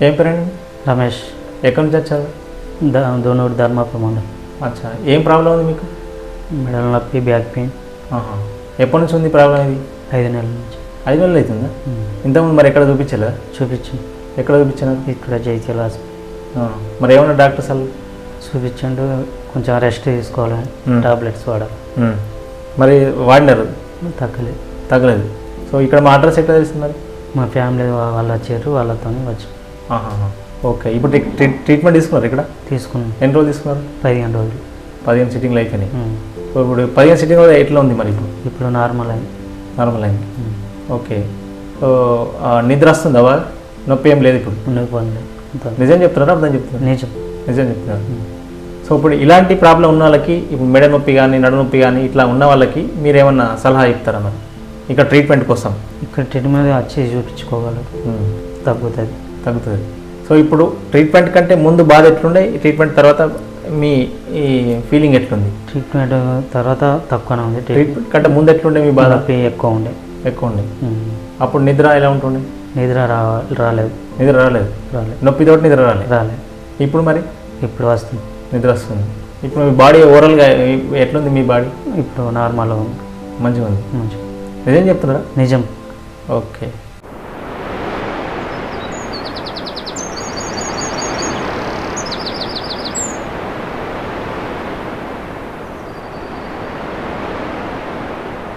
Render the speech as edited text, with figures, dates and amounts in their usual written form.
ఏం పేరండి? రమేష్. ఎక్కడి నుంచి వచ్చారు? దోనూరు ధర్మాపురం మండలం. అచ్చా, ఏం ప్రాబ్లం ఉంది మీకు? మెడల నొప్పి, బ్యాక్ పెయిన్. ఎప్పటి నుంచి ఉంది ప్రాబ్లం ఇది? 5 నెలల నుంచి. 5 నెలలు అవుతుందా? ఇంతకుముందు మరి ఎక్కడ చూపించలేదా? చూపించింది. ఎక్కడ చూపించినారు? ఇక్కడ జైత్యాల హాస్పిటల్. మరి ఏమన్నా డాక్టర్ అసలు చూపించండు, కొంచెం రెస్ట్ తీసుకోవాలి, టాబ్లెట్స్ వాడాలి. మరి వాడినారు? తగ్గలేదు. సో ఇక్కడ మా అడ్రస్ ఎక్కడ తెలిసింది మరి? మా ఫ్యామిలీ వాళ్ళు వచ్చారు, వాళ్ళతో వచ్చి. ఓకే, ఇప్పుడు ట్రీట్మెంట్ తీసుకున్నారు ఇక్కడ? తీసుకున్నాం. ఎన్ని రోజులు తీసుకున్నారు? 15 రోజులు. 15 సిట్టింగ్లు అయిపోయినాయి. సో ఇప్పుడు 15 సిట్టింగ్ ఎట్లా ఉంది మరి? ఇప్పుడు నార్మల్ అయింది. ఓకే. సో నిద్ర వస్తుందా? నొప్పి ఏం లేదు ఇప్పుడు? నిజం చెప్తున్నారా అర్థం చెప్తున్నారు? నిజం చెప్తున్నారు. సో ఇప్పుడు ఇలాంటి ప్రాబ్లం ఉన్న వాళ్ళకి, ఇప్పుడు మెడ నొప్పి కానీ నడు నొప్పి కానీ ఇట్లా ఉన్న వాళ్ళకి మీరు ఏమన్నా సలహా ఇస్తారా మరి ఇక్కడ ట్రీట్మెంట్ కోసం? ఇక్కడ ట్రీట్మెంట్ వచ్చి చూపించుకోగలరు, తగ్గుతుంది. సో ఇప్పుడు ట్రీట్మెంట్ కంటే ముందు బాధ ఎట్లుండే, ట్రీట్మెంట్ తర్వాత మీ ఈ ఫీలింగ్ ఎట్లుంది? ట్రీట్మెంట్ తర్వాత తక్కువనే ఉంది. ట్రీట్మెంట్ కంటే ముందు ఎట్లుండే మీ బాధ? ఎక్కువ ఉండే. అప్పుడు నిద్ర ఎలా ఉంటుండే? నిద్ర రాలేదు. నొప్పితోటి నిద్ర రాలేదు. ఇప్పుడు మరి? ఇప్పుడు వస్తుంది, నిద్ర వస్తుంది. ఇప్పుడు మీ బాడీ ఓవరాల్గా ఎట్లుంది? మీ బాడీ ఇప్పుడు నార్మల్గా ఉంది, మంచిగా ఉంది. నిజం చెప్తున్నారా? నిజం. ఓకే.